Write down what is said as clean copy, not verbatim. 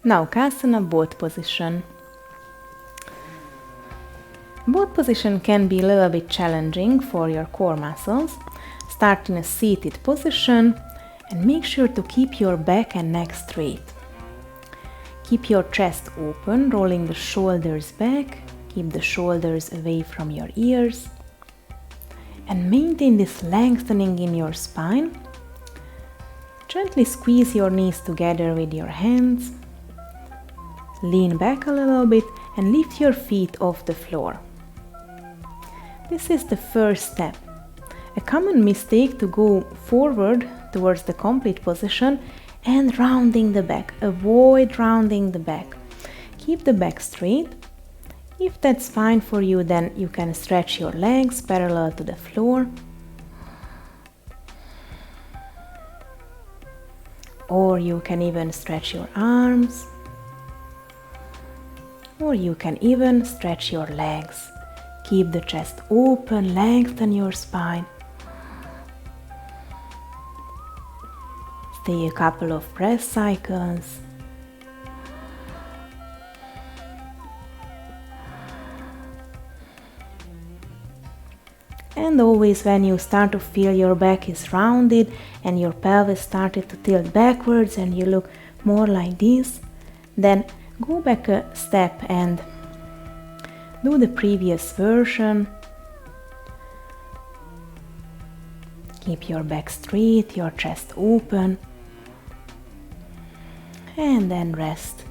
Naukasana, boat position. Boat position can be a little bit challenging for your core muscles. Start in a seated position and make sure to keep your back and neck straight. Keep your chest open, rolling the shoulders back. Keep the shoulders away from your ears. And maintain this lengthening in your spine. Gently squeeze your knees together with your hands. Lean back a little bit and lift your feet off the floor. This is the first step. A common mistake to go forward towards the complete position and rounding the back. Avoid rounding the back. Keep the back straight. If that's fine for you, then you can stretch your legs parallel to the floor. Or you can even stretch your arms. Or you can even stretch your legs. Keep the chest open, lengthen your spine. Stay a couple of breath cycles. And always when you start to feel your back is rounded and your pelvis started to tilt backwards and you look more like this, then go back a step and do the previous version. Keep your back straight, your chest open, and then rest.